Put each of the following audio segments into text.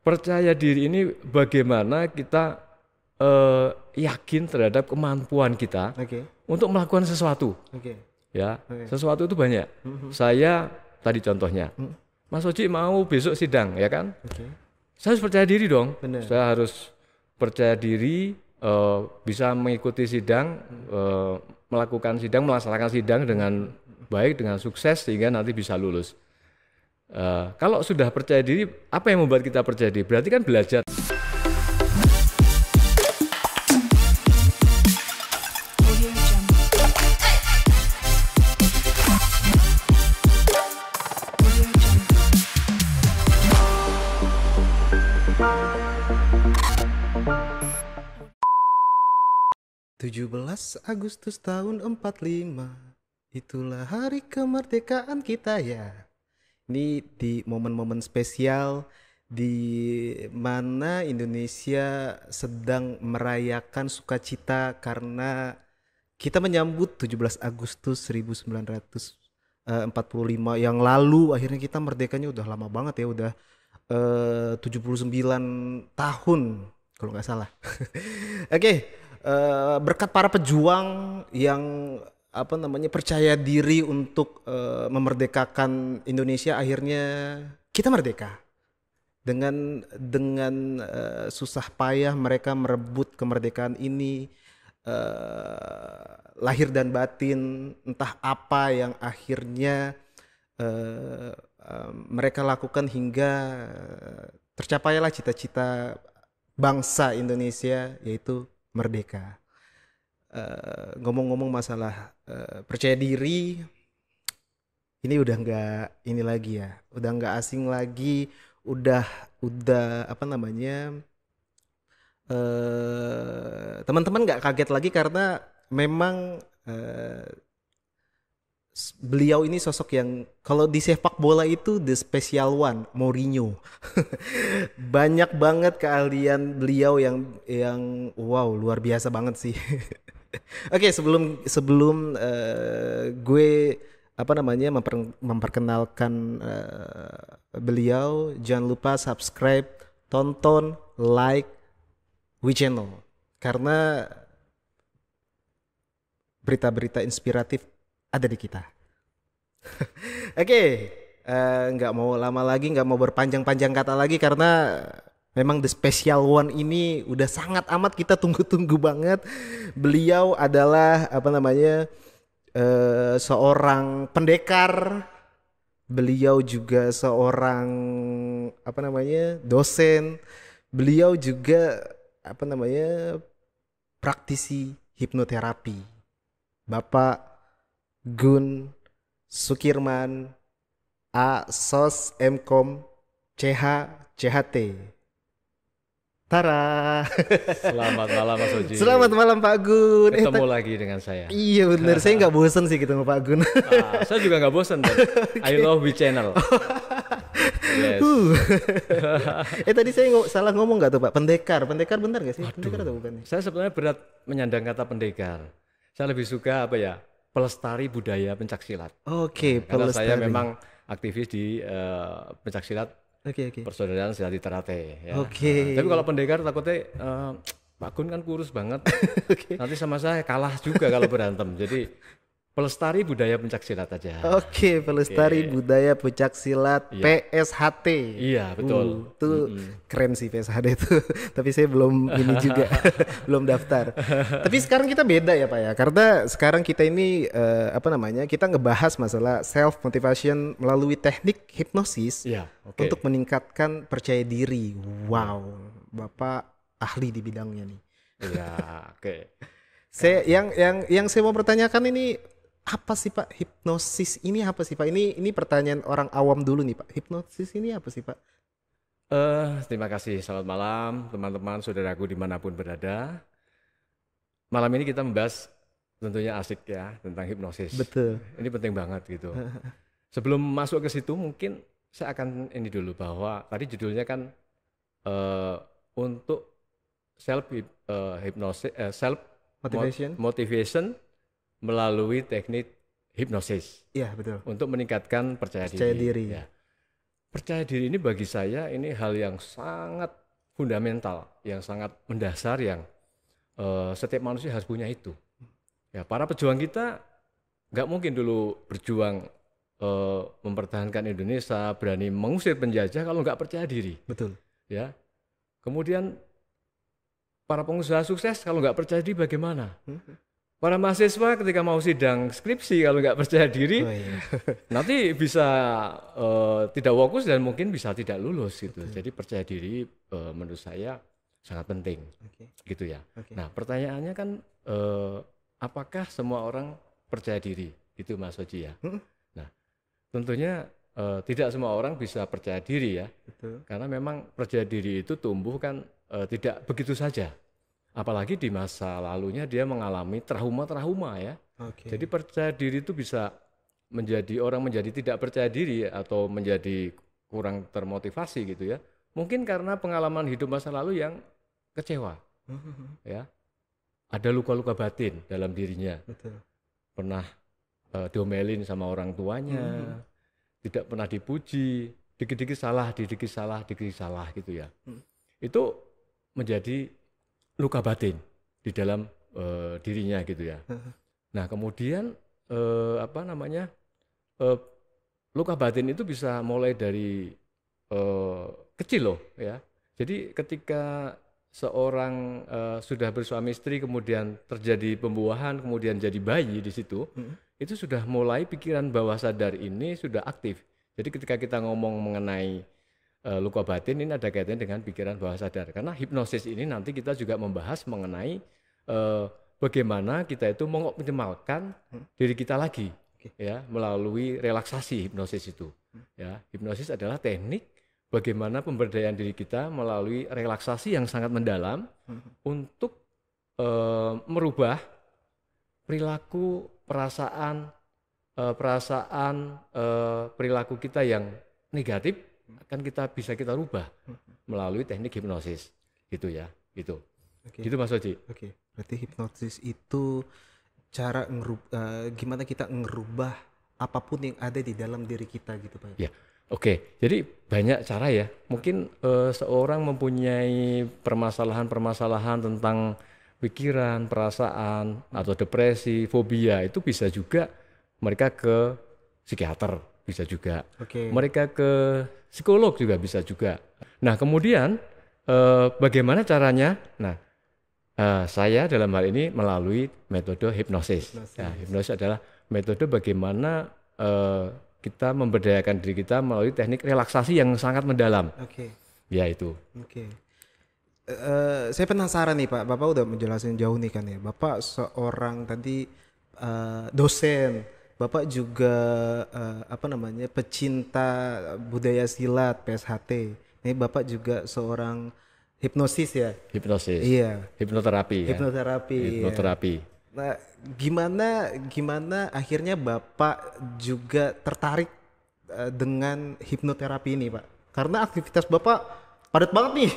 percaya diri ini bagaimana kita yakin terhadap kemampuan kita Oke. untuk melakukan sesuatu. Oke. Ya, Oke. sesuatu itu banyak. Saya tadi contohnya, Mas Oji mau besok sidang, ya kan? Oke. Saya harus percaya diri dong. Benar. Saya harus percaya diri bisa mengikuti sidang, melakukan sidang, melaksanakan sidang dengan baik, dengan sukses sehingga nanti bisa lulus. Kalau sudah percaya diri, apa yang membuat kita percaya diri? Berarti kan belajar. Tujuh belas Agustus tahun 45, itulah hari kemerdekaan kita ya. Ini di momen-momen spesial di mana Indonesia sedang merayakan sukacita karena kita menyambut 17 Agustus 1945 yang lalu. Akhirnya kita merdekanya udah lama banget ya, udah 79 tahun kalau nggak salah. Oke. Berkat para pejuang yang percaya diri untuk memerdekakan Indonesia, akhirnya kita merdeka dengan susah payah mereka merebut kemerdekaan ini, lahir dan batin entah apa yang akhirnya mereka lakukan hingga tercapailah cita-cita bangsa Indonesia, yaitu merdeka. Ngomong-ngomong masalah percaya diri, ini udah nggak ini lagi ya, udah nggak asing lagi, udah teman-teman nggak kaget lagi karena memang beliau ini sosok yang kalau di sepak bola itu the special one, Mourinho. Banyak banget keahlian beliau yang wow, luar biasa banget sih. Oke, sebelum gue memperkenalkan beliau, jangan lupa subscribe, tonton, like We Channel karena berita-berita inspiratif ada di kita. Oke, nggak mau lama lagi, nggak mau berpanjang-panjang kata lagi karena memang the special one ini udah sangat amat kita tunggu-tunggu banget. Beliau adalah seorang pendekar. Beliau juga seorang dosen. Beliau juga praktisi hipnoterapi. Bapak Gun Sukirman A.Sos M.Com CH CHT. Tara. Selamat malam Mas Oji. Selamat malam Pak Gun. Ketemu lagi dengan saya. Iya bener, saya nggak bosan sih ketemu Pak Gun. Saya juga nggak bosan. Okay. I love We Channel. Yes. Tadi saya salah ngomong nggak tuh Pak? Pendekar benar nggak sih? Aduh, pendekar atau bukan? Saya sebenarnya berat menyandang kata pendekar. Saya lebih suka pelestari budaya pencaksilat. Oke, karena pelestari. saya memang aktivis di pencaksilat. Oke. Persaudaraan Silat Ternate. Ya. Oke. Tapi kalau pendekar takutnya Pak Gun kan kurus banget. Okay. Nanti sama saya kalah juga kalau berantem. Jadi pelestari budaya pencaksilat aja. Oke, pelestari budaya pencaksilat, iya. PSHT. Iya, betul. Itu keren sih PSHT itu. Tapi saya belum ini juga, belum daftar. Tapi sekarang kita beda ya Pak ya. Karena sekarang kita ini kita ngebahas masalah self motivation melalui teknik hipnosis untuk meningkatkan percaya diri. Wow, Bapak ahli di bidangnya nih. Iya, oke. Saya yang saya mau pertanyakan ini, apa sih Pak hipnosis ini, apa sih Pak? Ini pertanyaan orang awam dulu nih Pak. Hipnosis ini apa sih Pak? Terima kasih. Selamat malam teman-teman, saudaraku dimanapun berada. Malam ini kita membahas tentunya asik ya tentang hipnosis. Betul. Ini penting banget gitu. Sebelum masuk ke situ mungkin saya akan ini dulu bahwa tadi judulnya kan untuk self motivation melalui teknik hipnosis. Iya, betul. Untuk meningkatkan percaya diri. Ya. Percaya diri ini bagi saya ini hal yang sangat fundamental, yang sangat mendasar, yang setiap manusia harus punya itu. Ya, para pejuang kita nggak mungkin dulu berjuang mempertahankan Indonesia, berani mengusir penjajah kalau nggak percaya diri. Betul. Ya, kemudian para pengusaha sukses kalau nggak percaya diri bagaimana? Para mahasiswa ketika mau sidang skripsi kalau nggak percaya diri, nanti bisa tidak fokus dan mungkin bisa tidak lulus gitu. Jadi percaya diri menurut saya sangat penting, gitu ya. Nah pertanyaannya kan apakah semua orang percaya diri, gitu Mas Oji ya? Nah tentunya tidak semua orang bisa percaya diri ya, karena memang percaya diri itu tumbuh kan tidak begitu saja. Apalagi di masa lalunya dia mengalami trauma-trauma ya. Jadi percaya diri itu bisa menjadi orang menjadi tidak percaya diri atau menjadi kurang termotivasi gitu ya. Mungkin karena pengalaman hidup masa lalu yang kecewa. Ya. Ada luka-luka batin dalam dirinya. Pernah diomelin sama orang tuanya, tidak pernah dipuji, dikit-dikit salah, dikit-dikit salah gitu ya. Itu menjadi luka batin di dalam dirinya gitu ya. Nah kemudian luka batin itu bisa mulai dari kecil loh ya. Jadi ketika seorang sudah bersuami istri kemudian terjadi pembuahan kemudian jadi bayi di situ, itu sudah mulai pikiran bawah sadar ini sudah aktif. Jadi ketika kita ngomong mengenai luka batin ini ada kaitannya dengan pikiran bawah sadar. Karena hipnosis ini nanti kita juga membahas mengenai bagaimana kita itu mengoptimalkan diri kita lagi, ya melalui relaksasi hipnosis itu. Ya, hipnosis adalah teknik bagaimana pemberdayaan diri kita melalui relaksasi yang sangat mendalam untuk merubah perilaku, perilaku kita yang negatif. Akan kita rubah melalui teknik hipnosis gitu ya, gitu. Gitu Mas Oji. Berarti hipnosis itu cara gimana kita ngerubah apapun yang ada di dalam diri kita gitu Pak. Ya. Jadi banyak cara ya. Mungkin seorang mempunyai permasalahan tentang pikiran, perasaan atau depresi, fobia, itu bisa juga mereka ke psikiater, bisa juga. Mereka ke psikolog juga bisa juga. Nah kemudian bagaimana caranya? Nah saya dalam hal ini melalui metode hipnosis. Nah, hipnosis adalah metode bagaimana kita memberdayakan diri kita melalui teknik relaksasi yang sangat mendalam. Ya itu. Saya penasaran nih Pak, Bapak udah menjelaskan jauh nih kan ya. Bapak seorang tadi dosen. Bapak juga pecinta budaya silat PSHT. Ini Bapak juga seorang hipnosis ya? Hipnosis. Iya. Hipnoterapi. Hipnoterapi. Nah, gimana akhirnya Bapak juga tertarik dengan hipnoterapi ini, Pak? Karena aktivitas Bapak padat banget nih.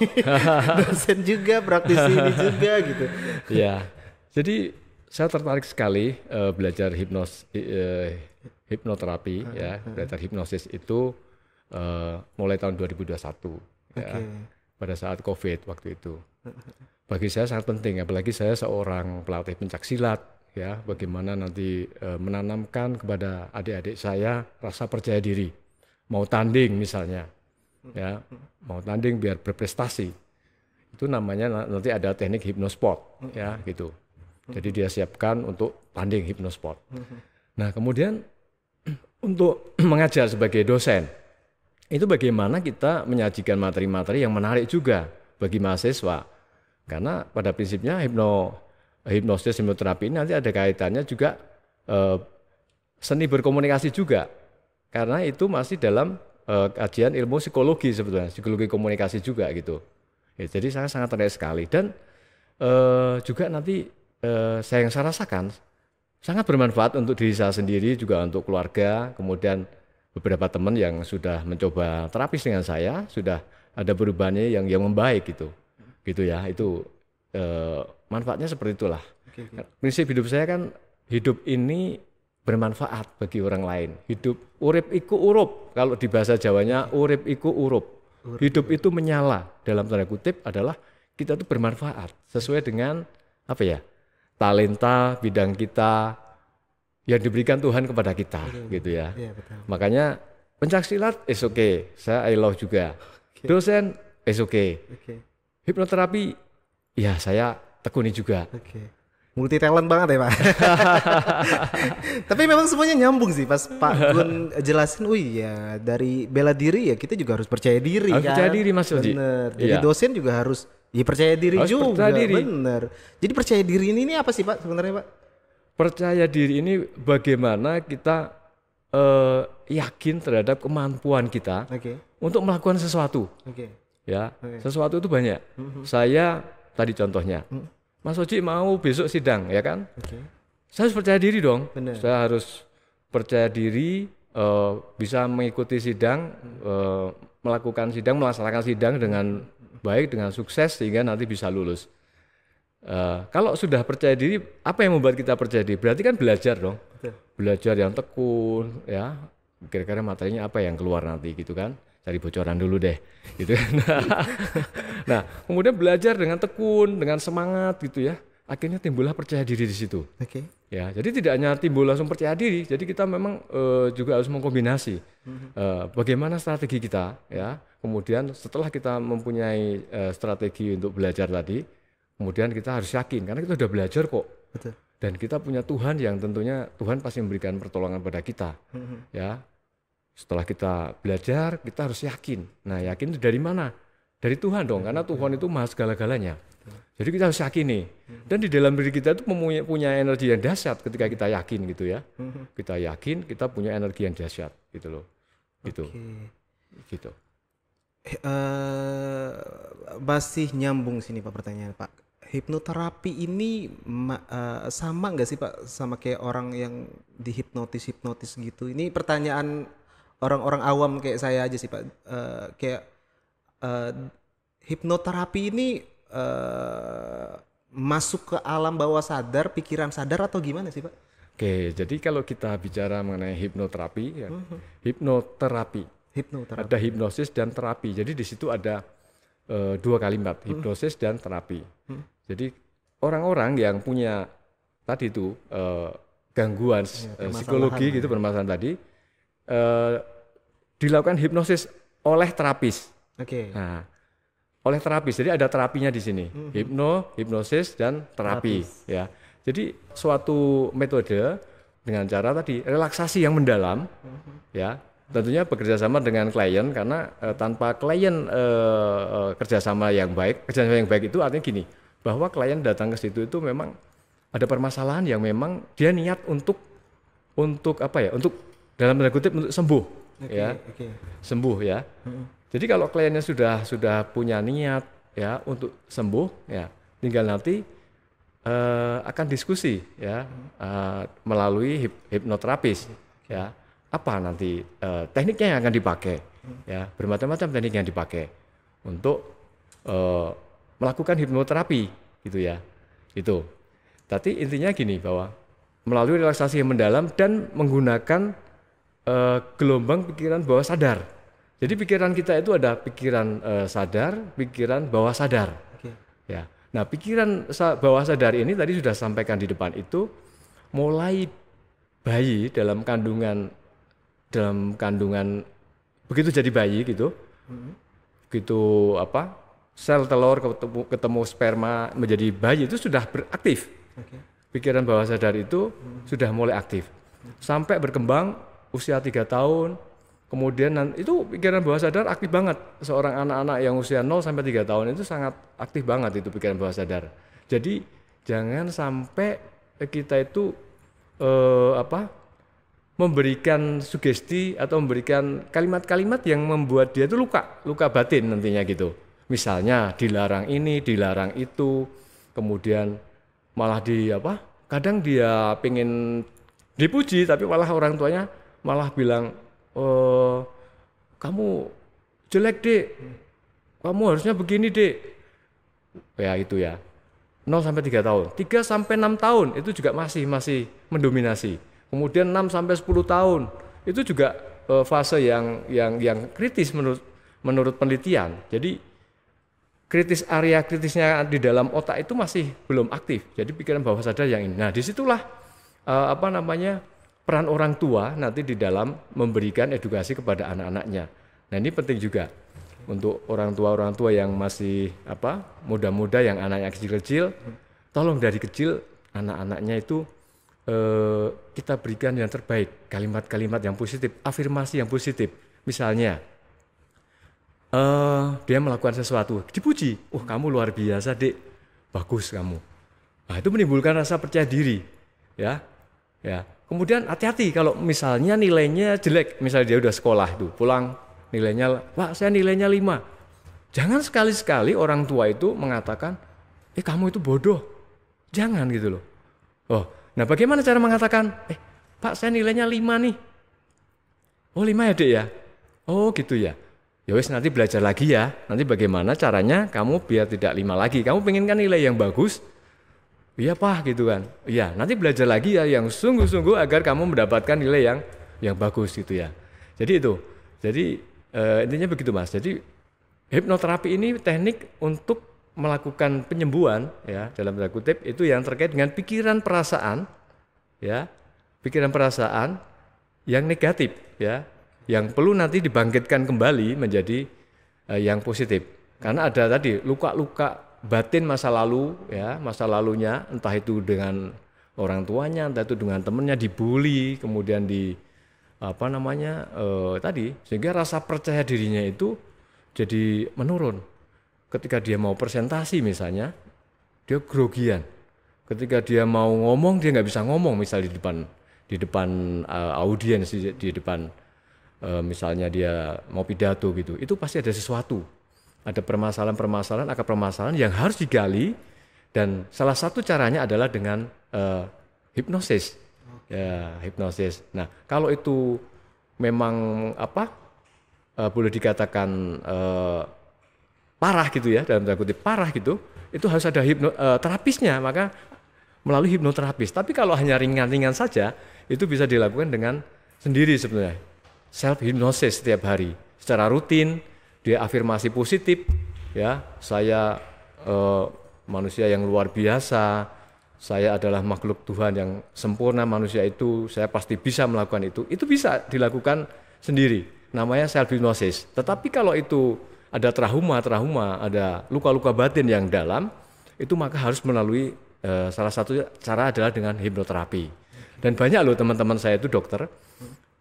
Dosen juga, praktisi ini juga gitu. Iya. Jadi saya tertarik sekali belajar hipnoterapi ya, belajar hipnosis itu mulai tahun 2021 ya, pada saat COVID waktu itu. Bagi saya sangat penting, apalagi saya seorang pelatih pencaksilat ya, bagaimana nanti menanamkan kepada adik-adik saya rasa percaya diri, mau tanding misalnya ya, mau tanding biar berprestasi. Itu namanya nanti ada teknik hipnosport ya gitu. Jadi dia siapkan untuk tanding hipnosport. Nah kemudian untuk mengajar sebagai dosen, itu bagaimana kita menyajikan materi-materi yang menarik juga bagi mahasiswa. Karena pada prinsipnya hipnosis, hipnoterapi ini nanti ada kaitannya juga seni berkomunikasi juga. Karena itu masih dalam kajian ilmu psikologi sebetulnya, psikologi komunikasi juga gitu. Ya, jadi saya sangat tertarik sekali. Dan juga nanti yang saya rasakan sangat bermanfaat untuk diri saya sendiri, juga untuk keluarga, kemudian beberapa teman yang sudah mencoba terapis dengan saya, sudah ada perubahannya yang membaik gitu ya, itu manfaatnya seperti itulah. Prinsip hidup saya kan, hidup ini bermanfaat bagi orang lain. Hidup urip iku urup. Kalau di bahasa Jawanya urip iku urup. Hidup itu menyala, dalam tanda kutip adalah kita itu bermanfaat sesuai dengan apa ya? Talenta bidang kita yang diberikan Tuhan kepada kita, gitu ya. Iya, betul. Makanya pencaksilat is okay, saya I love juga. Dosen is okay. Oke. Hipnoterapi ya saya tekuni juga. Oke. Multi talent banget ya Pak. Tapi memang semuanya nyambung sih pas Pak Gun jelasin, ya dari bela diri ya kita juga harus percaya diri Harus kan. percaya diri, Mas Yogi. Bener. Jadi Iya. dosen juga harus percaya diri Harus juga. percaya diri. Bener. Jadi percaya diri ini apa sih Pak sebenarnya Pak? Percaya diri ini bagaimana kita yakin terhadap kemampuan kita Oke. untuk melakukan sesuatu. Oke. Ya, sesuatu itu banyak. Saya tadi contohnya, Mas Oji mau besok sidang, ya kan? Oke. Saya harus percaya diri dong. Benar. Saya harus percaya diri, bisa mengikuti sidang, melakukan sidang, melaksanakan sidang dengan baik, dengan sukses sehingga nanti bisa lulus. Kalau sudah percaya diri, apa yang membuat kita percaya diri? Berarti kan belajar dong. Betul. Belajar yang tekun, ya. Kira-kira materinya apa yang keluar nanti gitu kan? Cari bocoran dulu deh, gitu kan. Nah, kemudian belajar dengan tekun, dengan semangat gitu ya. Akhirnya timbullah percaya diri di situ. Oke. Ya, jadi tidak hanya timbul langsung percaya diri, jadi kita memang juga harus mengkombinasi bagaimana strategi kita, ya. Kemudian setelah kita mempunyai strategi untuk belajar tadi, kemudian kita harus yakin karena kita sudah belajar kok. Betul. Dan kita punya Tuhan yang tentunya Tuhan pasti memberikan pertolongan pada kita, ya. Setelah kita belajar, kita harus yakin. Nah, yakin itu dari mana? Dari Tuhan dong, karena Tuhan itu maha segala-galanya. Jadi kita harus yakin nih. Dan di dalam diri kita itu punya energi yang dahsyat ketika kita yakin gitu ya. Kita yakin, kita punya energi yang dahsyat gitu loh. Gitu. Oke. Gitu. Masih nyambung sini Pak pertanyaan Pak. Hipnoterapi ini sama nggak sih Pak sama kayak orang yang dihipnotis gitu? Ini pertanyaan orang-orang awam kayak saya aja sih Pak. Hipnoterapi ini masuk ke alam bawah sadar, pikiran sadar atau gimana sih Pak? Oke, jadi kalau kita bicara mengenai hipnoterapi, ya, hipnoterapi, ada hipnosis dan terapi. Jadi di situ ada dua kalimat, hipnosis dan terapi. Jadi orang-orang yang punya tadi itu gangguan psikologi gitu permasalahan tadi, dilakukan hipnosis oleh terapis. Oke. Nah, oleh terapis. Jadi ada terapinya di sini. Hipnosis dan terapi, ya. Jadi suatu metode dengan cara tadi relaksasi yang mendalam, ya. Tentunya bekerja sama dengan klien karena tanpa klien kerjasama yang baik itu artinya gini, bahwa klien datang ke situ itu memang ada permasalahan yang memang dia niat untuk apa ya? Untuk dalam tanda kutip untuk sembuh, ya. Sembuh ya. Jadi kalau kliennya sudah punya niat ya untuk sembuh, ya tinggal nanti akan diskusi ya melalui hipnoterapis, ya apa nanti tekniknya yang akan dipakai, ya bermacam-macam teknik yang dipakai untuk melakukan hipnoterapi gitu ya, itu. Tapi intinya gini bahwa melalui relaksasi yang mendalam dan menggunakan gelombang pikiran bawah sadar. Jadi pikiran kita itu ada pikiran sadar, pikiran bawah sadar. Ya. Nah, pikiran bawah sadar ini tadi sudah sampaikan di depan itu mulai bayi dalam kandungan begitu jadi bayi gitu. Begitu apa? Sel telur ketemu sperma menjadi bayi itu sudah beraktif. Pikiran bawah sadar itu sudah mulai aktif. Sampai berkembang usia 3 tahun. Kemudian itu pikiran bawah sadar aktif banget. Seorang anak-anak yang usia 0 sampai 3 tahun itu sangat aktif banget itu pikiran bawah sadar. Jadi jangan sampai kita itu memberikan sugesti atau memberikan kalimat-kalimat yang membuat dia itu luka batin nantinya gitu. Misalnya dilarang ini, dilarang itu, kemudian malah kadang dia pengen dipuji tapi malah orang tuanya malah bilang, kamu jelek dek, kamu harusnya begini dek. Ya itu ya, 0 sampai 3 tahun, 3 sampai 6 tahun itu juga masih mendominasi. Kemudian 6 sampai 10 tahun. Itu juga fase yang kritis menurut penelitian. Jadi area kritisnya di dalam otak itu masih belum aktif. Jadi pikiran bawah sadar yang ini. Nah, disitulah peran orang tua nanti di dalam memberikan edukasi kepada anak-anaknya. Nah, ini penting juga untuk orang tua yang masih muda-muda, yang anaknya kecil-kecil, tolong dari kecil anak-anaknya itu kita berikan yang terbaik, kalimat-kalimat yang positif, afirmasi yang positif. Misalnya dia melakukan sesuatu, dipuji, kamu luar biasa dek, bagus kamu. Nah, itu menimbulkan rasa percaya diri, ya. Kemudian hati-hati kalau misalnya nilainya jelek, misalnya dia udah sekolah tuh, pulang nilainya, saya nilainya 5. Jangan sekali-sekali orang tua itu mengatakan, kamu itu bodoh. Jangan gitu loh. Nah bagaimana cara mengatakan, Pak saya nilainya 5 nih. 5 ya dek ya? Gitu ya. Ya wes nanti belajar lagi ya. Nanti bagaimana caranya kamu biar tidak 5 lagi. Kamu pengen kan nilai yang bagus? Iya Pak gitu kan. Iya nanti belajar lagi ya yang sungguh-sungguh agar kamu mendapatkan nilai yang bagus gitu ya. Jadi itu. Jadi intinya begitu Mas. Jadi hipnoterapi ini teknik untuk melakukan penyembuhan ya dalam tanda kutip itu yang terkait dengan pikiran perasaan ya. Pikiran perasaan yang negatif ya. Yang perlu nanti dibangkitkan kembali menjadi yang positif. Karena ada tadi luka-luka batin masa lalu ya, masa lalunya entah itu dengan orang tuanya, entah itu dengan temannya dibully, kemudian tadi sehingga rasa percaya dirinya itu jadi menurun. Ketika dia mau presentasi misalnya, dia grogian. Ketika dia mau ngomong dia nggak bisa ngomong misalnya di depan audiens, di depan misalnya dia mau pidato gitu. Itu pasti ada sesuatu. Ada permasalahan-permasalahan, akar permasalahan yang harus digali dan salah satu caranya adalah dengan hipnosis. Ya, hipnosis. Nah, kalau itu memang boleh dikatakan parah gitu ya, dalam tanda kutip parah gitu, itu harus ada terapisnya, maka melalui hipnoterapis. Tapi kalau hanya ringan-ringan saja, itu bisa dilakukan dengan sendiri sebenarnya. Self hypnosis setiap hari, secara rutin. Dia afirmasi positif, ya saya manusia yang luar biasa, saya adalah makhluk Tuhan yang sempurna, manusia itu saya pasti bisa melakukan itu. Itu bisa dilakukan sendiri, namanya self hypnosis. Tetapi kalau itu ada trauma, ada luka-luka batin yang dalam, itu maka harus melalui salah satu cara adalah dengan hipnoterapi. Dan banyak loh teman-teman saya itu dokter.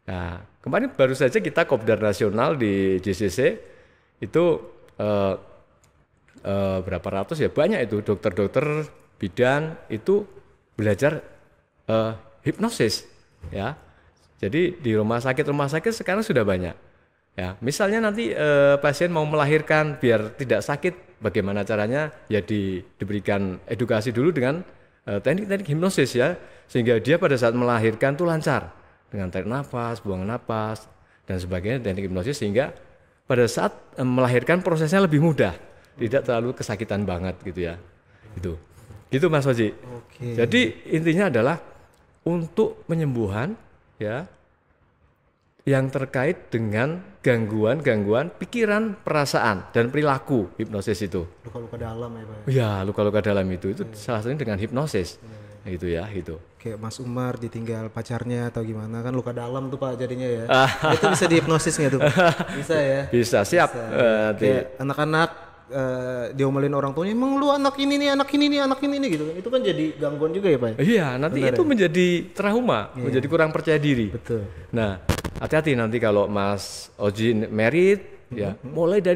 Nah, kemarin baru saja kita Kopdar Nasional di JCC. Itu berapa ratus ya, banyak itu dokter-dokter bidan itu belajar hipnosis ya. Jadi di rumah sakit sekarang sudah banyak ya. Misalnya nanti pasien mau melahirkan biar tidak sakit, bagaimana caranya ya diberikan edukasi dulu dengan teknik-teknik hipnosis ya, sehingga dia pada saat melahirkan tuh lancar dengan tarik nafas, buang nafas dan sebagainya, teknik hipnosis, sehingga pada saat melahirkan prosesnya lebih mudah, tidak terlalu kesakitan banget gitu ya. Gitu Mas Oji. Oke. Jadi intinya adalah untuk penyembuhan ya yang terkait dengan gangguan pikiran, perasaan dan perilaku, hipnosis itu. Luka-luka dalam ya Pak? Ya, luka-luka dalam itu salah satunya dengan hipnosis. Gitu ya, gitu. Kayak Mas Umar ditinggal pacarnya atau gimana, kan luka dalam tuh Pak jadinya ya. Itu bisa dihipnosis nggak tuh Pak? Bisa ya? Bisa, siap. Kayak anak-anak diomelin orang tuanya, emang lu anak ini nih gitu. Itu kan jadi gangguan juga ya Pak? Iya, nanti benar, itu ya? Menjadi trauma, menjadi kurang percaya diri. Betul. Nah, hati-hati nanti kalau Mas Oji married, ya,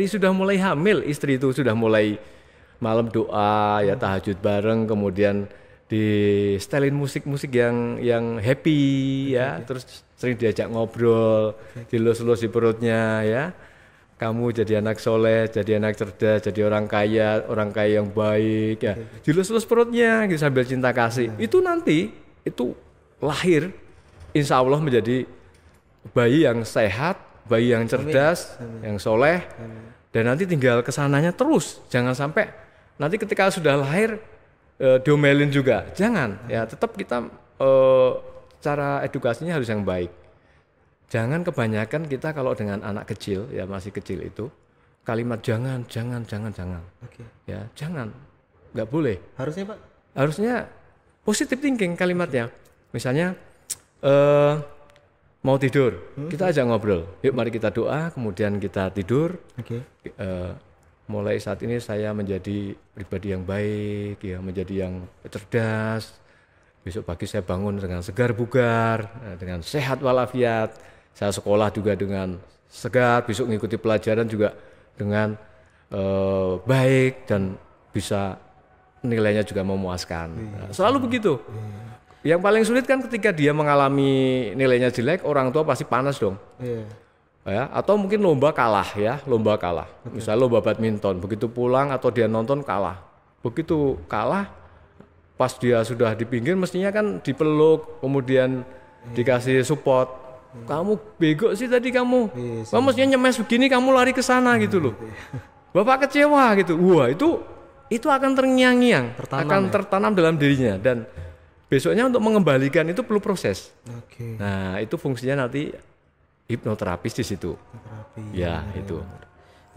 sudah mulai hamil, istri itu sudah mulai malam doa, ya tahajud bareng, kemudian di setelin musik-musik yang happy ya, terus sering diajak ngobrol, dilus-lus di perutnya ya. Kamu jadi anak soleh, jadi anak cerdas, jadi orang kaya yang baik ya. Dilus-lus perutnya gitu, sambil cinta kasih. Itu nanti itu lahir insya Allah menjadi bayi yang sehat, bayi yang cerdas, yang soleh. Dan nanti tinggal kesananya terus. Jangan sampai nanti ketika sudah lahir diomelin juga, jangan ya, tetap kita cara edukasinya harus yang baik. Jangan kebanyakan kita kalau dengan anak kecil, ya masih kecil itu, kalimat jangan. Oke. Ya, jangan. Nggak boleh. Harusnya Pak? Harusnya positive thinking kalimatnya. Misalnya mau tidur, kita ajak ngobrol. Yuk mari kita doa, kemudian kita tidur. Oke. Mulai saat ini saya menjadi pribadi yang baik, ya, menjadi yang cerdas. Besok pagi saya bangun dengan segar bugar, dengan sehat walafiat. Saya sekolah juga dengan segar, besok mengikuti pelajaran juga dengan baik dan bisa nilainya juga memuaskan. Selalu begitu. Yang paling sulit kan ketika dia mengalami nilainya jelek, orang tua pasti panas dong. Ya, atau mungkin lomba kalah. Misalnya lomba badminton, begitu pulang atau dia nonton kalah. Begitu kalah, pas dia sudah di pinggir mestinya kan dipeluk, kemudian dikasih support. Kamu bego sih tadi kamu. Kamu mestinya nyemes begini, kamu lari ke sana gitu loh. Bapak kecewa gitu. Wah, itu akan terngiang-ngiang, akan tertanam dalam dirinya, dan besoknya untuk mengembalikan itu perlu proses. Nah, itu fungsinya nanti hipnoterapis di situ. Ya, itu.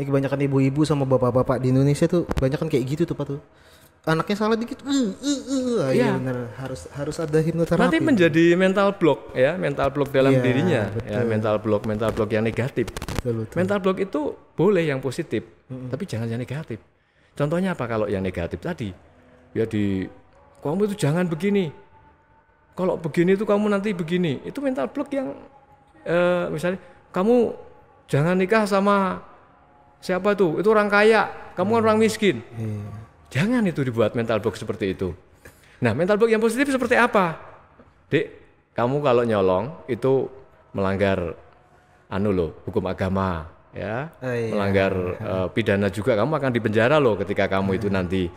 Ini kebanyakan ibu-ibu sama bapak-bapak di Indonesia tuh kebanyakan kayak gitu tuh Pak tuh. Anaknya salah dikit, iya benar, harus ada hipnoterapi. Nanti menjadi mental block ya, mental block dalam dirinya, betul. Ya mental block yang negatif. Betul. Mental block itu boleh yang positif, tapi jangan yang negatif. Contohnya apa kalau yang negatif tadi? Ya kamu itu jangan begini. Kalau begini itu kamu nanti begini. Itu mental block yang misalnya kamu jangan nikah sama siapa tuh? Itu orang kaya, kamu kan orang miskin. Jangan itu dibuat mental block seperti itu. Nah, mental block yang positif seperti apa? Dek, kamu kalau nyolong itu melanggar hukum agama, ya. Melanggar pidana juga, kamu akan dipenjara loh ketika kamu itu nanti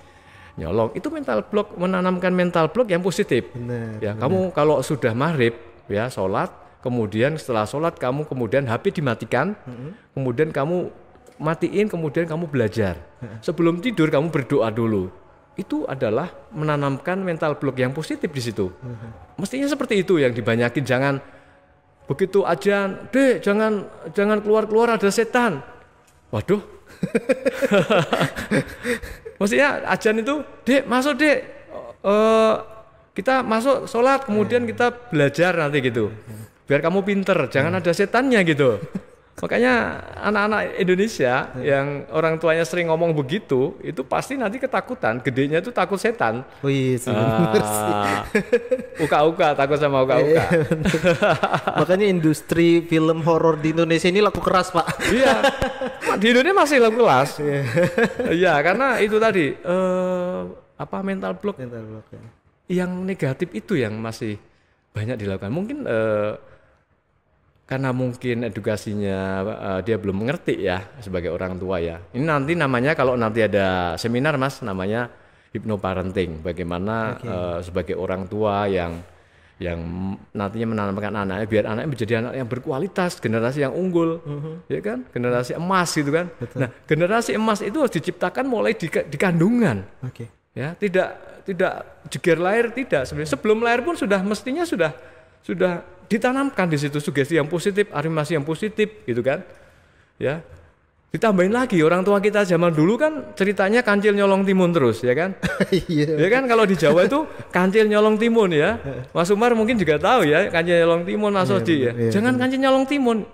nyolong. Itu mental block, menanamkan mental block yang positif. Benar. Kamu kalau sudah maghrib ya sholat, kemudian setelah sholat kamu kemudian HP dimatikan, kemudian kamu matiin, kemudian kamu belajar. Sebelum tidur kamu berdoa dulu. Itu adalah menanamkan mental block yang positif di situ. Mestinya seperti itu yang dibanyakin. Jangan begitu ajan, Dek, jangan keluar ada setan. Waduh. Maksudnya ajan itu, Dek, masuk Dek. Kita masuk sholat, kemudian kita belajar nanti gitu. Biar kamu pinter, jangan ada setannya gitu. Makanya anak-anak Indonesia yang orang tuanya sering ngomong begitu, itu pasti nanti ketakutan, gedenya itu takut setan. Oh iya sih, benar sih. Uka-uka, takut sama uka-uka. Makanya industri film horor di Indonesia ini laku keras Pak. Iya, di Indonesia masih laku keras. Iya, karena itu tadi, mental block ya. Yang negatif itu yang masih banyak dilakukan. Mungkin karena mungkin edukasinya dia belum mengerti ya sebagai orang tua ya. Ini nanti namanya kalau nanti ada seminar Mas, namanya hypnoparenting. Bagaimana sebagai orang tua yang nantinya menanamkan anaknya biar anaknya menjadi anak yang berkualitas, generasi yang unggul, ya kan? Generasi emas gitu kan. Betul. Nah, generasi emas itu harus diciptakan mulai di kandungan. Ya, tidak jeger lahir tidak sebenarnya. Sebelum lahir pun mestinya sudah ditanamkan di situ sugesti yang positif, afirmasi yang positif gitu kan. Ya. Ditambahin lagi orang tua kita zaman dulu kan ceritanya kancil nyolong timun terus ya kan. Ya kan kalau di Jawa itu kancil nyolong timun ya. Mas Umar mungkin juga tahu ya kancil nyolong timun Mas Odi ya. Jangan kancil nyolong timun.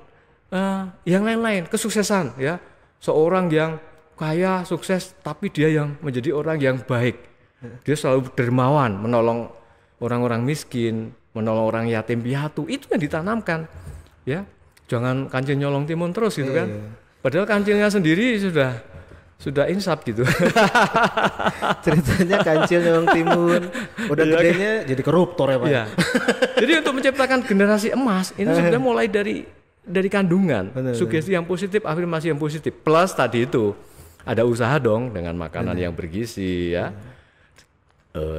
Yang lain-lain kesuksesan ya. Seorang yang kaya, sukses tapi dia yang menjadi orang yang baik. Dia selalu dermawan, menolong orang-orang miskin, menolong orang yatim piatu, itu yang ditanamkan ya. Jangan kancil nyolong timun terus gitu kan. Padahal kancilnya sendiri sudah insaf gitu. Ceritanya kancil nyolong timun, udah gedenya jadi koruptor ya Pak. Ya. Jadi untuk menciptakan generasi emas ini sudah mulai dari kandungan. Sugesti yang positif, afirmasi yang positif, plus tadi itu ada usaha dong dengan makanan yang bergizi ya.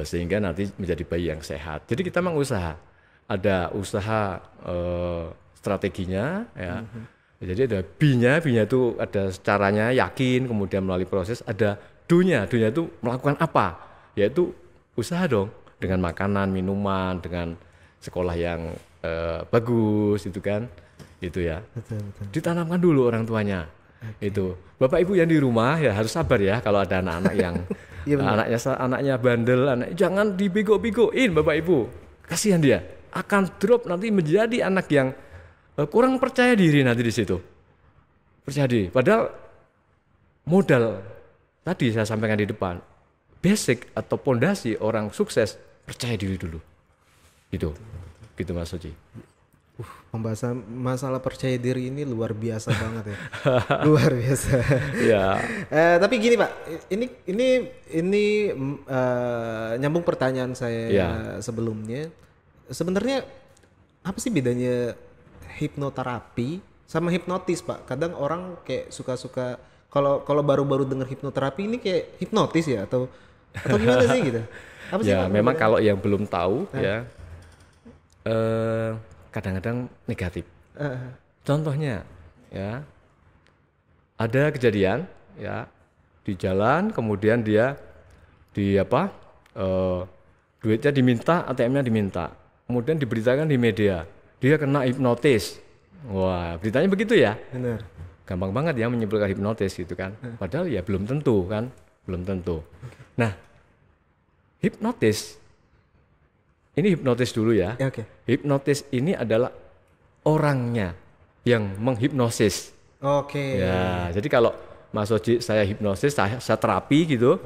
Sehingga nanti menjadi bayi yang sehat. Jadi kita memang ada usaha strateginya ya. Jadi ada B-nya itu ada caranya yakin, kemudian melalui proses, ada do-nya itu melakukan apa? Yaitu usaha dong dengan makanan, minuman, dengan sekolah yang bagus itu kan, itu ya. Betul, betul. Ditanamkan dulu orang tuanya. Itu bapak ibu yang di rumah ya harus sabar ya kalau ada anak-anak yang Iya, benar. anaknya bandel, jangan dibego-begoin bapak ibu, kasihan dia akan drop nanti menjadi anak yang kurang percaya diri nanti di situ. Percaya diri, padahal modal tadi saya sampaikan di depan, basic atau pondasi orang sukses percaya diri dulu, gitu Mas Oji. Pembahasan masalah percaya diri ini luar biasa banget ya. Luar biasa. Ya. Tapi gini Pak, ini nyambung pertanyaan saya Ya. sebelumnya. Sebenarnya apa sih bedanya hipnoterapi sama hipnotis Pak? Kadang orang kayak suka-suka kalau baru-baru dengar hipnoterapi ini kayak hipnotis ya atau gimana sih gitu? Apa sih Ya, Pak memang bedanya? kalau yang belum tahu ya kadang-kadang negatif. Contohnya ya ada kejadian ya di jalan, kemudian dia duitnya diminta, ATM-nya diminta, kemudian diberitakan di media dia kena hipnotis. Wah, beritanya begitu ya, Benar. gampang banget ya menyimpulkan hipnotis gitu kan, padahal ya belum tentu kan, belum tentu. Nah, hipnotis ini hipnotis dulu ya. Ya, oke. Hipnotis ini adalah orangnya yang menghipnosis. Oke. Ya, jadi kalau Mas Oji saya hipnosis, saya terapi gitu,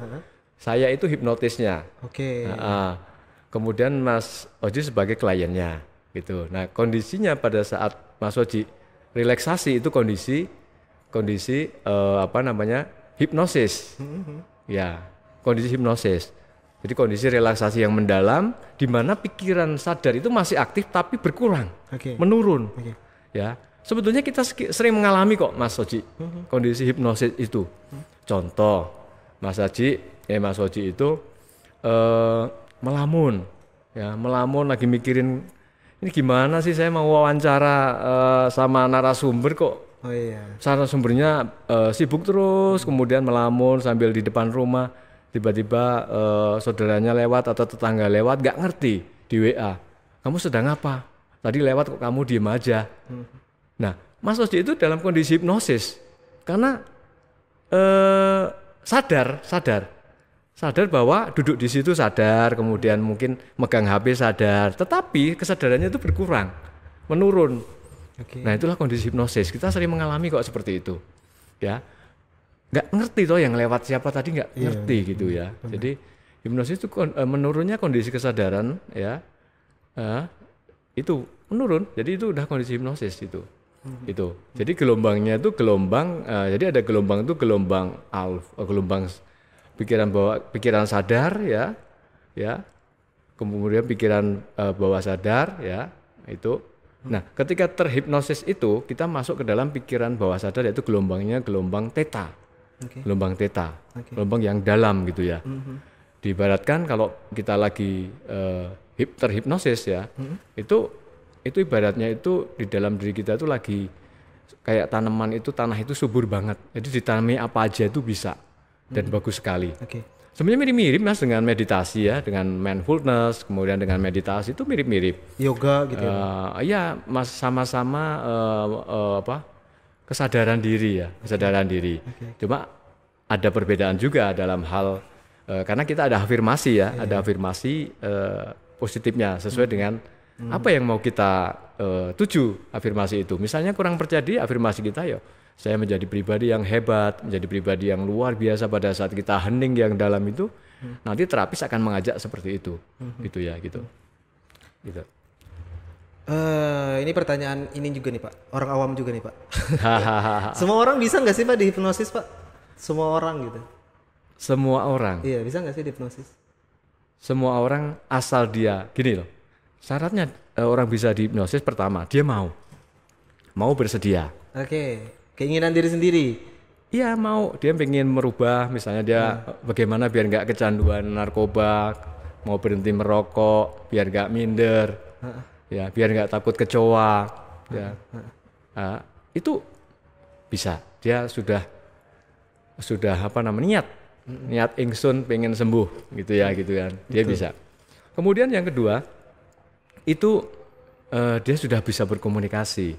saya itu hipnotisnya. Oke. Kemudian Mas Oji sebagai kliennya gitu. Nah, kondisinya pada saat Mas Oji relaksasi itu kondisi hipnosis. Ya, kondisi hipnosis. Jadi kondisi relaksasi yang mendalam di mana pikiran sadar itu masih aktif tapi berkurang, Oke. menurun. Oke. Ya, sebetulnya kita sering mengalami kok Mas Oji kondisi hipnosis itu. Contoh, Mas Oji itu melamun, ya melamun lagi mikirin ini gimana sih saya mau wawancara sama narasumber kok Oh iya. narasumbernya sibuk terus, kemudian melamun sambil di depan rumah. Tiba-tiba saudaranya lewat atau tetangga lewat, gak ngerti di WA. Kamu sedang apa? Tadi lewat kok kamu diem aja. Nah, Mas Oji itu dalam kondisi hipnosis karena sadar bahwa duduk di situ sadar, kemudian mungkin megang HP sadar, tetapi kesadarannya itu berkurang, menurun. Oke. Nah, itulah kondisi hipnosis. Kita sering mengalami kok seperti itu, ya. Nggak ngerti toh yang lewat siapa tadi, nggak ngerti gitu ya. Jadi hipnosis itu menurunnya kondisi kesadaran ya, itu menurun. Jadi itu udah kondisi hipnosis itu. Itu. Jadi gelombangnya itu jadi ada gelombang itu gelombang gelombang pikiran sadar ya, kemudian pikiran bawah sadar ya itu. Nah, ketika terhipnosis itu kita masuk ke dalam pikiran bawah sadar yaitu gelombangnya gelombang theta. Oke. Gelombang theta, gelombang yang dalam gitu ya. Diibaratkan kalau kita lagi terhipnosis ya, itu ibaratnya itu di dalam diri kita itu lagi kayak tanaman itu, tanah itu subur banget. Jadi ditanami apa aja itu bisa dan bagus sekali. Oke. Sebenarnya mirip-mirip Mas dengan meditasi ya, dengan mindfulness, kemudian dengan meditasi itu mirip-mirip. Yoga gitu ya. Iya, Mas sama-sama kesadaran diri ya, kesadaran diri. Cuma ada perbedaan juga dalam hal karena kita ada afirmasi ya, ada afirmasi positifnya sesuai dengan apa yang mau kita tuju afirmasi itu. Misalnya kurang percaya diri, afirmasi kita ya, saya menjadi pribadi yang hebat, menjadi pribadi yang luar biasa pada saat kita hening yang dalam itu. Nanti terapis akan mengajak seperti itu, gitu ya, gitu. Ini pertanyaan ini juga nih Pak, orang awam juga nih Pak. Semua orang bisa nggak sih Pak dihipnosis Pak? Semua orang gitu. Semua orang. Iya, bisa nggak sih dihipnosis? Semua orang asal dia gini loh. Syaratnya orang bisa dihipnosis pertama dia mau bersedia. Oke, keinginan diri sendiri. Iya mau, dia pengen merubah misalnya dia bagaimana biar nggak kecanduan narkoba, mau berhenti merokok, biar nggak minder, ya biar nggak takut kecoa, ya itu bisa. Dia sudah niat ingsun pengen sembuh gitu ya gitu kan, dia bisa. Kemudian yang kedua itu dia sudah bisa berkomunikasi,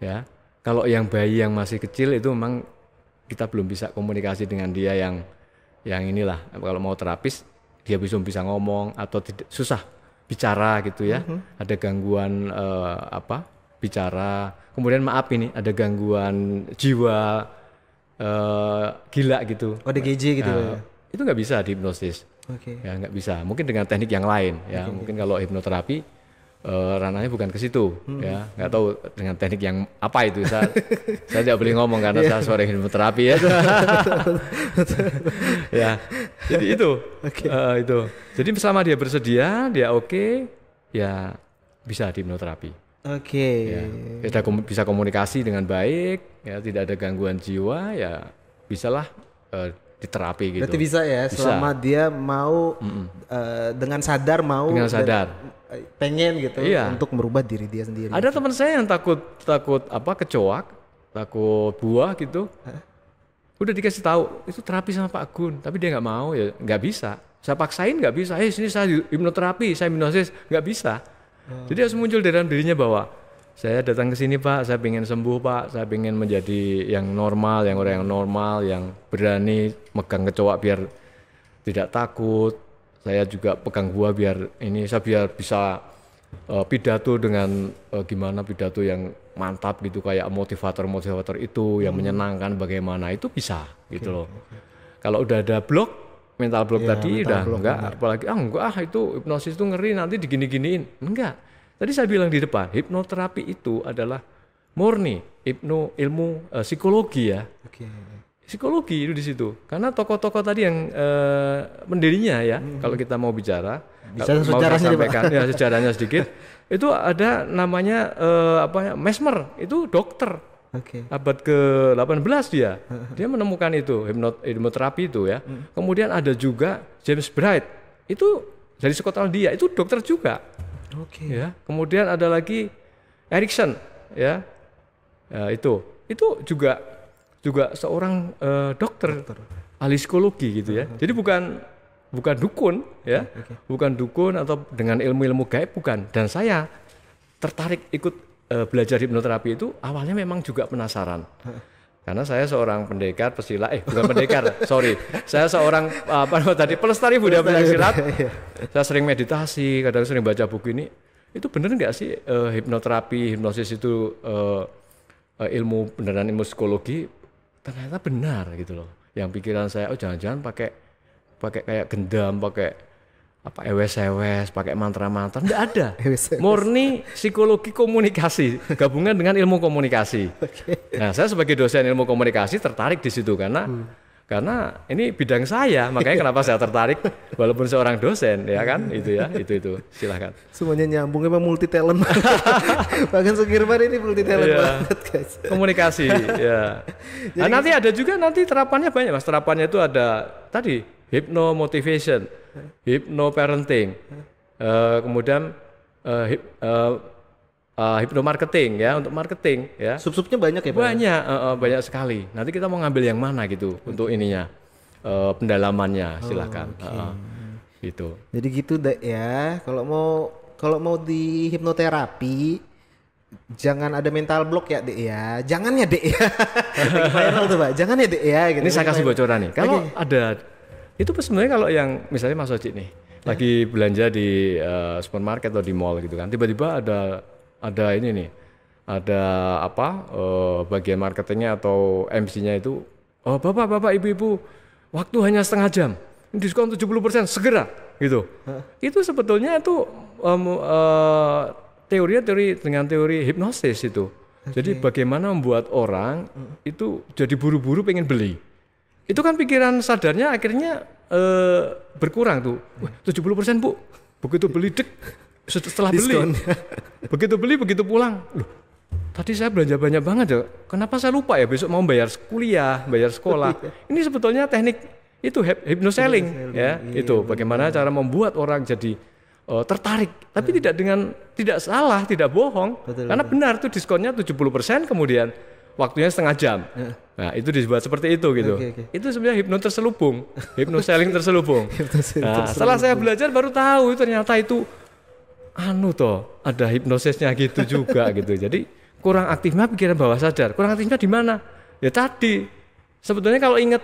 ya. Kalau yang bayi yang masih kecil itu memang kita belum bisa komunikasi dengan dia yang inilah. Kalau mau terapis dia bisa ngomong atau susah bicara gitu ya. Ada gangguan bicara. Kemudian maaf ini ada gangguan jiwa gila gitu. ODGJ gitu ya. Itu nggak bisa dihipnosis. Ya nggak bisa. Mungkin dengan teknik yang lain ya. Mungkin kalau hipnoterapi ranahnya bukan ke situ ya. Nggak tahu dengan teknik yang apa itu. Saya tidak boleh ngomong karena saya seorang hipnoterapi ya. Ya. Jadi itu. Itu. Jadi selama dia bersedia, dia oke, ya bisa dihipnoterapi. Ya, kita bisa komunikasi dengan baik, ya tidak ada gangguan jiwa, ya bisalah diterapi gitu. Berarti bisa ya, selama dia mau dengan sadar pengen gitu untuk merubah diri dia sendiri. Ada teman saya yang takut kecoak, takut buah gitu. Udah dikasih tahu itu terapi sama Pak Gun, tapi dia nggak mau, ya nggak bisa. Saya paksain nggak bisa. Sini saya hipnoterapi, saya hipnosis, nggak bisa. Jadi harus muncul dalam dirinya bahwa saya datang ke sini Pak, saya pengen sembuh Pak, saya pengen menjadi yang normal, orang yang normal, yang berani megang kecoak biar tidak takut. Saya juga pegang buah biar bisa pidato dengan gimana pidato yang mantap gitu, kayak motivator itu yang menyenangkan bagaimana, itu bisa gitu loh. Kalau udah ada mental block tadi udah enggak, apalagi itu hipnosis itu ngeri nanti digini-giniin. Enggak. Tadi saya bilang di depan, hipnoterapi itu adalah murni ilmu psikologi ya. Psikologi itu di situ. Karena tokoh-tokoh tadi yang pendirinya ya, kalau kita mau bicara, bisa mau saya sampaikan ya sejarahnya sedikit. Itu ada namanya Mesmer, itu dokter. Abad ke-18 dia menemukan itu hipnoterapi itu ya. Kemudian ada juga James Bright, itu dari Skotlandia, itu dokter juga. Ya. Kemudian ada lagi Erikson ya. Itu juga seorang dokter ahli psikologi gitu ya. Jadi bukan dukun ya. Bukan dukun atau dengan ilmu-ilmu gaib, bukan. Dan saya tertarik ikut belajar hipnoterapi itu awalnya memang juga penasaran. Karena saya seorang pendekar pesilat, bukan pendekar, sorry. Saya seorang pelestari budaya pencaksilat. Saya sering meditasi, kadang sering baca buku ini. Itu benar nggak sih hipnoterapi, hipnosis itu beneran ilmu psikologi? Ternyata benar gitu loh. Yang pikiran saya, jangan-jangan pakai kayak gendam, pakai ewes-ewes, pakai mantra-mantra, enggak ada. Murni psikologi komunikasi, gabungan dengan ilmu komunikasi. Nah, saya sebagai dosen ilmu komunikasi tertarik di situ karena ini bidang saya, makanya kenapa saya tertarik walaupun seorang dosen, ya kan? Itu silakan. Semuanya nyambung, emang multi talent. Bahkan Sukirman ini multi talent banget, guys. Komunikasi, ya. Nah, nanti ada juga terapannya banyak, Mas. Terapannya itu ada tadi hypno motivation, hypno parenting, kemudian hypno marketing ya, untuk marketing ya. Sub-subnya banyak ya Pak? Banyak sekali. Nanti kita mau ngambil yang mana gitu untuk ininya, pendalamannya silakan. Gitu. Jadi gitu ya. Kalau mau di hipnoterapi jangan ada mental block ya Dek ya. Jangan ya Dek ya. Lagi viral tuh Pak. Jangan ya Dek ya. Gitu. Ini saya kasih bocoran nih. Kalau ada itu sebenarnya, kalau yang misalnya Mas Oji nih lagi belanja di supermarket atau di mall gitu kan, tiba-tiba ada ini nih, ada bagian marketingnya atau MC-nya itu, bapak ibu-ibu, waktu hanya setengah jam, diskon 70%, segera gitu. Itu sebetulnya itu teori dengan teori hipnosis itu. Jadi bagaimana membuat orang itu jadi buru-buru pengen beli. Itu kan pikiran sadarnya akhirnya berkurang tuh. 70% Bu. Begitu beli setelah beli. Begitu beli begitu pulang. Loh, tadi saya belanja banyak banget ya. Kenapa saya lupa ya besok mau bayar kuliah, bayar sekolah. Ini sebetulnya teknik itu hypnoselling ya. Itu bagaimana cara membuat orang jadi tertarik, tapi tidak salah, tidak bohong. Karena benar tuh diskonnya 70%, kemudian waktunya setengah jam. Nah, itu dibuat seperti itu gitu. Itu sebenarnya hipnoselling terselubung. Nah, setelah saya belajar baru tahu ternyata itu anu toh ada hipnosisnya gitu juga gitu. Jadi kurang aktifnya pikiran bawah sadar. Kurang aktifnya di mana? Ya tadi. Sebetulnya kalau ingat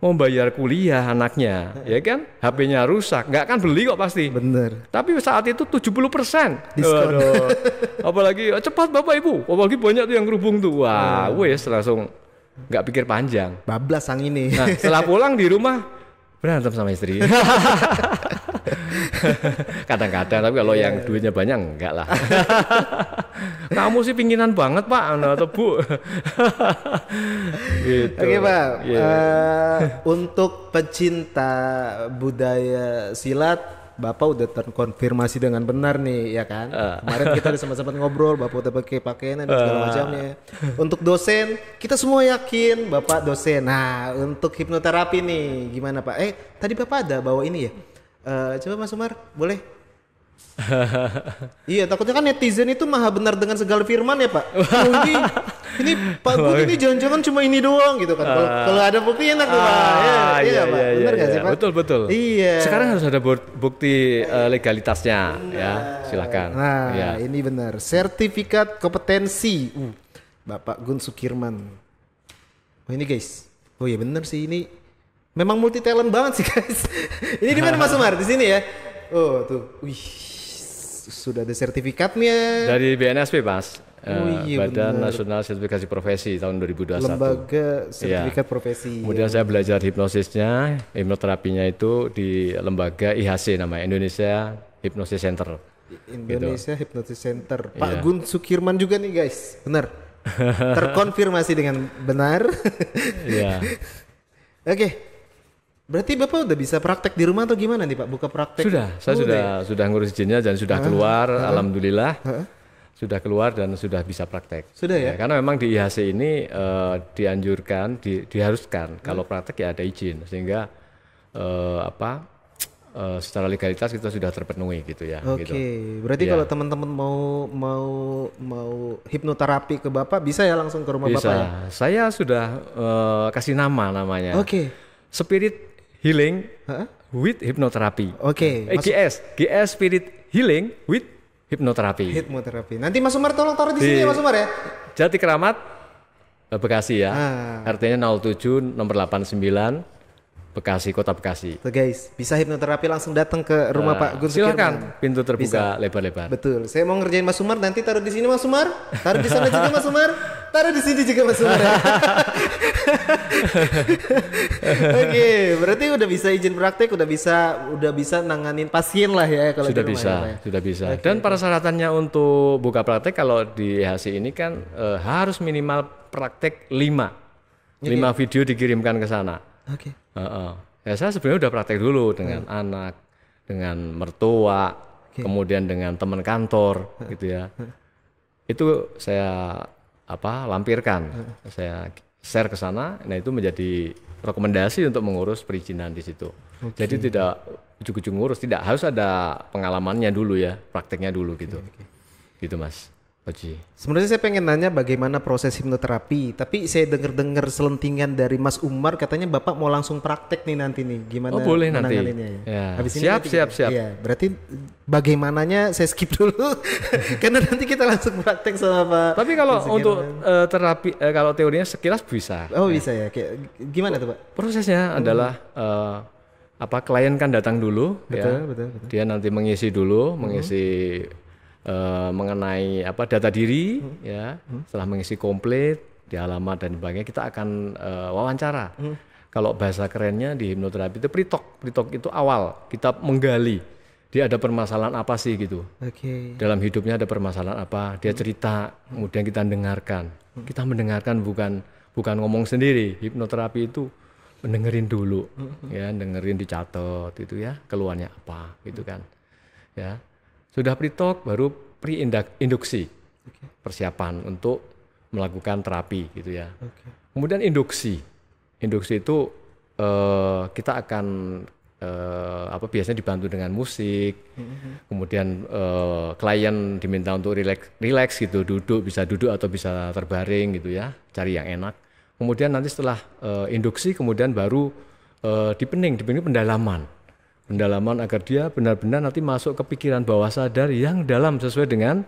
mau bayar kuliah anaknya, ya kan, HP-nya rusak, nggak akan beli kok pasti. Bener. Tapi saat itu 70% Diskon. Waduh. Apalagi cepat Bapak Ibu, apalagi banyak tuh yang kerubung tuh. Wah, wes langsung nggak pikir panjang. Bablas sang ini. Nah, setelah pulang di rumah berantem sama istri. Kadang-kadang, tapi kalau yang duitnya banyak enggak lah. Kamu sih pingginan banget Pak, atau Bu. Gitu. Oke Pak, Iya. untuk pecinta budaya silat, Bapak udah terkonfirmasi dengan benar nih, ya kan? Kemarin kita udah sama-sama ngobrol, Bapak udah pakai pakaian dan segala macamnya. Untuk dosen, kita semua yakin Bapak dosen. Nah, untuk hipnoterapi nih, gimana Pak? Tadi Bapak ada bawa ini ya? Coba Mas Umar, boleh? Iya, takutnya kan netizen itu maha benar dengan segala firman ya Pak. Oh, ini Pak Gun ini jangan-jangan cuma ini doang gitu kan. Kalau ada bukti enak tuh Pak. Iya Pak, benar nggak sih Pak? Betul. Iya. Sekarang harus ada bukti legalitasnya, ya. Silakan. Nah, Ya. ini benar. Sertifikat kompetensi. Bapak Gun Sukirman. Oh ini guys. Oh iya benar sih ini. Memang multi talent banget sih guys. Ini di mana Mas Umar? Di sini ya. Oh tuh. Wih. Sudah ada sertifikatnya. Dari BNSP Mas. Oh iya, Badan benar. Nasional Sertifikasi Profesi tahun 2021. Lembaga sertifikat profesi. Kemudian saya belajar hipnosisnya, hipnoterapinya itu di lembaga IHC namanya, Indonesia Hypnosis Center. Indonesia Hypnosis Center. Pak Iya. Gun Sukirman juga nih guys. Benar. Terkonfirmasi dengan benar. Iya. Oke. Berarti Bapak udah bisa praktek di rumah atau gimana nih Pak? Buka praktek? Saya sudah ngurus izinnya dan sudah keluar, alhamdulillah. Sudah keluar dan sudah bisa praktek. Sudah ya? Karena memang di IHC ini dianjurkan, diharuskan kalau praktek ya ada izin sehingga secara legalitas kita sudah terpenuhi gitu ya. Oke, Gitu. berarti Iya. kalau teman-teman mau hipnoterapi ke Bapak bisa ya langsung ke rumah Bisa. Bapak ya? Saya sudah kasih namanya. Oke. Spirit Healing Hah? with Hypnotherapy. Oke. GS Spirit Healing with Hypnotherapy. Hipnoterapi. Nanti Mas Umar tolong taruh di sini ya Mas Umar ya. Jati Keramat, Bekasi ya. Ah. Artinya 07 nomor 89 Bekasi, Kota Bekasi. Tuh guys, bisa hipnoterapi langsung datang ke rumah Pak Gun Sukirman. Silakan, pintu terbuka lebar-lebar. Betul. Saya mau ngerjain Mas Umar, nanti taruh di sini Mas Umar, taruh di sana juga Mas Umar, taruh di sini juga Mas Umar. Ya. Oke, berarti udah bisa izin praktek, udah bisa nanganin pasien lah ya kalau Sudah di rumah bisa, ya, Pak ya. sudah bisa. Dan persyaratannya untuk buka praktek kalau di IHC ini kan harus minimal praktek 5 video dikirimkan ke sana. Oke. Ya saya sebenarnya udah praktek dulu dengan anak, dengan mertua, kemudian dengan teman kantor, gitu ya. Itu saya lampirkan, saya share ke sana. Nah itu menjadi rekomendasi untuk mengurus perizinan di situ. Jadi tidak ujug-ujug ngurus, tidak harus ada pengalamannya dulu ya, prakteknya dulu gitu, gitu Mas Oji. Sebenarnya saya pengen nanya bagaimana proses hipnoterapi, tapi saya dengar selentingan dari Mas Umar katanya Bapak mau langsung praktek nih nanti nih, gimana? Oh boleh nanti. menanganinnya Ya. Habis ini Siap, nanti siap, siap. Iya, berarti bagaimananya saya skip dulu, karena nanti kita langsung praktek sama Pak. Tapi kalau Sukirman. untuk terapi, kalau teorinya sekilas bisa. Oh bisa ya, kayak gimana tuh Pak? Prosesnya adalah klien kan datang dulu, Betul. dia nanti mengisi dulu, mengenai data diri, ya. Setelah mengisi komplit, di alamat dan sebagainya, kita akan wawancara. Kalau bahasa kerennya di hipnoterapi itu pre-talk itu awal, kita menggali dia ada permasalahan apa sih gitu. Oke. Dalam hidupnya ada permasalahan apa, dia cerita, kemudian kita dengarkan. Kita mendengarkan bukan ngomong sendiri. Hipnoterapi itu mendengerin dulu, ya, dengerin dicatat itu ya, keluhannya apa gitu kan. Ya. Sudah pre-talk baru pre-induksi. Persiapan untuk melakukan terapi gitu ya. Kemudian induksi. Induksi itu kita akan biasanya dibantu dengan musik. Kemudian klien diminta untuk relax gitu, bisa duduk atau bisa terbaring gitu ya, cari yang enak. Kemudian nanti setelah induksi kemudian baru dipening pendalaman pendalaman agar dia benar-benar nanti masuk ke pikiran bawah sadar yang dalam sesuai dengan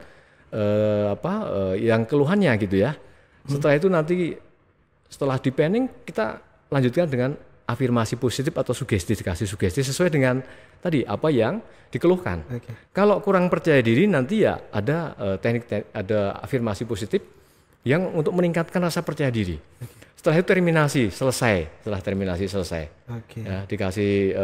yang keluhannya gitu ya. Setelah itu nanti setelah di planning kita lanjutkan dengan afirmasi positif atau sugesti, dikasih sugesti sesuai dengan tadi apa yang dikeluhkan. Kalau kurang percaya diri nanti ya ada ada afirmasi positif yang untuk meningkatkan rasa percaya diri. Setelah itu terminasi selesai. Setelah terminasi selesai, ya, dikasih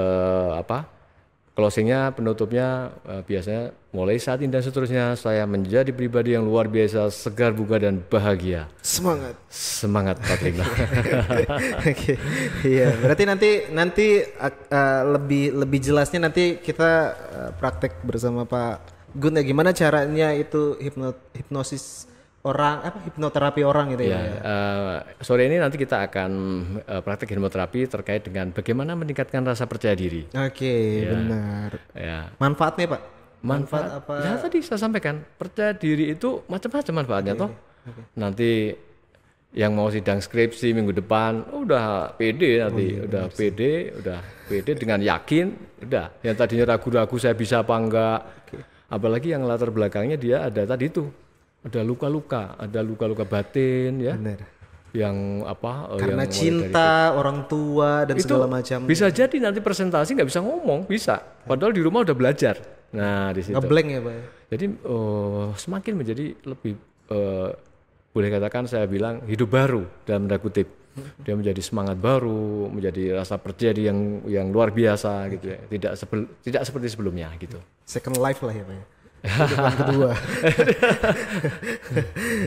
closingnya, penutupnya biasanya mulai saat ini dan seterusnya saya menjadi pribadi yang luar biasa, segar, bugar dan bahagia. Semangat Pak Trigna. Oke, iya. Berarti nanti lebih jelasnya nanti kita praktek bersama Pak Gun ya, gimana caranya itu hipnosis orang, hipnoterapi orang gitu ya. Sore ini nanti kita akan praktek hipnoterapi terkait dengan bagaimana meningkatkan rasa percaya diri. Benar. Ya. Manfaatnya Pak? Manfaat apa? Ya tadi saya sampaikan, percaya diri itu macam-macam manfaatnya toh. Nanti yang mau sidang skripsi minggu depan udah pede nanti, udah pede dengan yakin, udah. Yang tadinya ragu-ragu saya bisa apa enggak. Apalagi yang latar belakangnya dia ada tadi itu. Ada luka-luka batin ya. Benar. Yang karena yang cinta orang tua dan segala macam. Bisa jadi nanti presentasi nggak bisa ngomong, bisa. Padahal di rumah udah belajar. Nah di situ. Ngeblank ya Pak. Jadi semakin menjadi lebih boleh katakan saya bilang hidup baru dalam tanda kutip. Dia menjadi semangat baru, menjadi rasa percaya diri yang luar biasa gitu ya. Tidak seperti sebelumnya gitu. Second life lah ya Pak. Kehidupan kedua.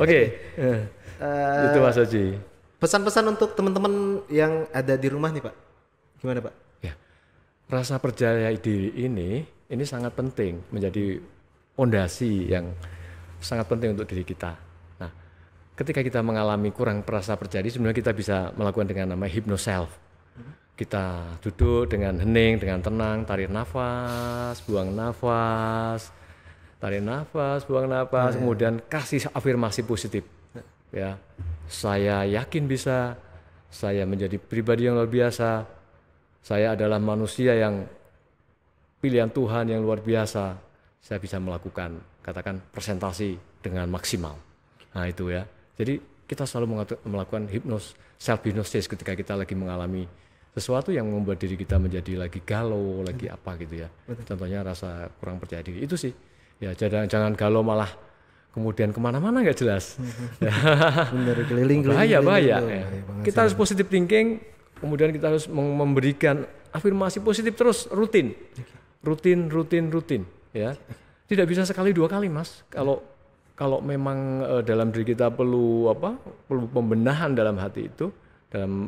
Oke. Itu Mas Haji. Pesan-pesan untuk teman-teman yang ada di rumah nih Pak. Gimana Pak? Ya. Rasa percaya diri ini sangat penting, menjadi fondasi yang sangat penting untuk diri kita. Nah, ketika kita mengalami kurang rasa percaya diri, sebenarnya kita bisa melakukan dengan nama hypnoself. Kita duduk dengan hening, dengan tenang, tarik nafas, buang nafas. Tarik nafas, buang nafas, kemudian kasih afirmasi positif. Ya, saya yakin bisa, saya menjadi pribadi yang luar biasa, saya adalah manusia yang pilihan Tuhan yang luar biasa, saya bisa melakukan, katakan presentasi dengan maksimal. Nah itu ya, jadi kita selalu melakukan self hypnosis ketika kita lagi mengalami sesuatu yang membuat diri kita menjadi lagi galau, lagi apa gitu ya. Contohnya rasa kurang percaya diri, itu sih. Ya jangan galau malah kemudian kemana-mana nggak jelas. Benar, keliling. Bahaya. Ya. Kita harus positive thinking, kemudian kita harus memberikan afirmasi positif terus rutin. Ya. Tidak bisa sekali dua kali Mas. Kalau memang dalam diri kita perlu pembenahan dalam hati itu, dalam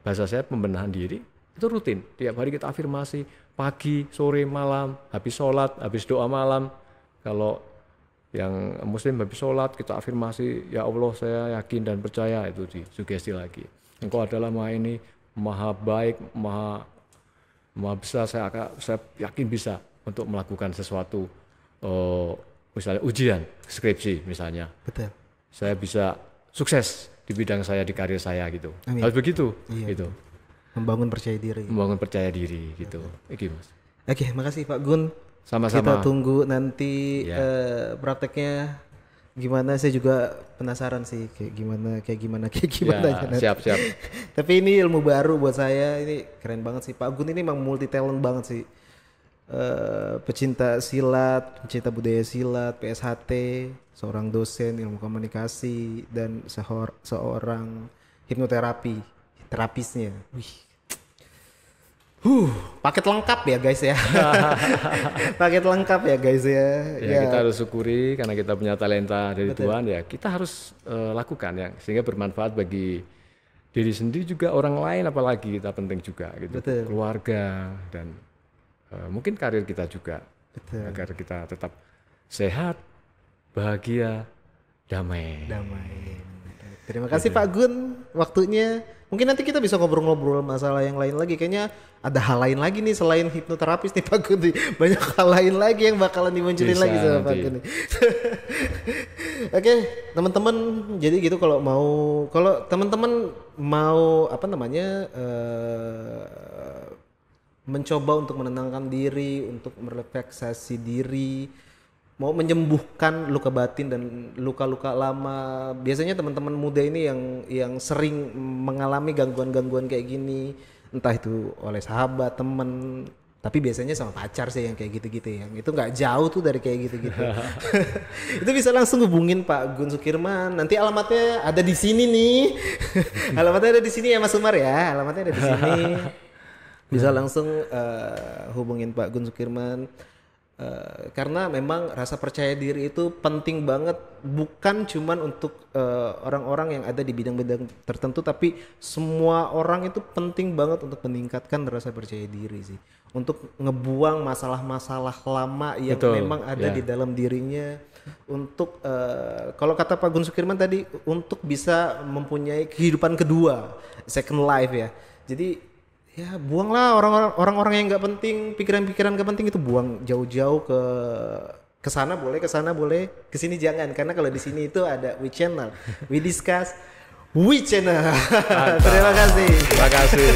bahasa saya pembenahan diri itu rutin. Tiap hari kita afirmasi. Pagi, sore, malam, habis sholat, habis doa malam. Kalau yang muslim habis sholat kita afirmasi, ya Allah saya yakin dan percaya, itu disugesti lagi. Engkau adalah maha baik, maha besar, saya yakin bisa untuk melakukan sesuatu, misalnya ujian, skripsi misalnya. Betul. Saya bisa sukses di bidang saya, di karir saya gitu. Amin. Harus begitu. Iya, gitu. Membangun percaya diri gitu. Oke Mas. Oke, makasih Pak Gun. Sama-sama. Kita tunggu nanti prakteknya gimana. Saya juga penasaran sih kayak gimana ya, siap. Tapi ini ilmu baru buat saya, ini keren banget sih. Pak Gun ini memang multi talent banget sih. Pecinta silat, pecinta budaya silat, PSHT, seorang dosen ilmu komunikasi dan seorang terapisnya. Paket lengkap ya guys ya. Paket lengkap ya guys ya. Ya kita harus syukuri karena kita punya talenta dari Tuhan, ya kita harus lakukan ya sehingga bermanfaat bagi diri sendiri juga orang lain, apalagi kita penting juga gitu. Betul. Keluarga dan mungkin karir kita juga. Betul. Agar kita tetap sehat, bahagia, damai. Terima kasih Pak Gun waktunya. Mungkin nanti kita bisa ngobrol-ngobrol masalah yang lain lagi. Kayaknya ada hal lain lagi nih selain hipnoterapis nih Pak Gun. Banyak hal lain lagi yang bakalan dimunculin lagi sama Pak Gun. Oke, teman-teman. Jadi gitu kalau teman-teman mau mencoba untuk menenangkan diri, untuk merelaksasi diri, mau menyembuhkan luka batin dan luka-luka lama. Biasanya teman-teman muda ini yang sering mengalami gangguan-gangguan kayak gini, entah itu oleh sahabat, teman, tapi biasanya sama pacar sih yang kayak gitu-gitu, yang itu nggak jauh tuh dari kayak gitu-gitu. Itu bisa langsung hubungin Pak Gun Sukirman. Nanti alamatnya ada di sini nih. Alamatnya ada di sini ya Mas Umar ya. Alamatnya ada di sini. Bisa langsung hubungin Pak Gun Sukirman. Karena memang rasa percaya diri itu penting banget, bukan cuman untuk orang-orang yang ada di bidang-bidang tertentu, tapi semua orang itu penting banget untuk meningkatkan rasa percaya diri sih, untuk ngebuang masalah-masalah lama yang Betul, memang ada ya. di dalam dirinya, untuk kalau kata Pak Gun Sukirman tadi, untuk bisa mempunyai kehidupan kedua, second life ya. Jadi ya buanglah orang-orang yang nggak penting, pikiran-pikiran nggak penting itu buang jauh-jauh ke sana boleh, ke sana boleh, ke sini jangan, karena kalau di sini itu ada We Channel, we discuss We Channel. Terima kasih. Terima kasih.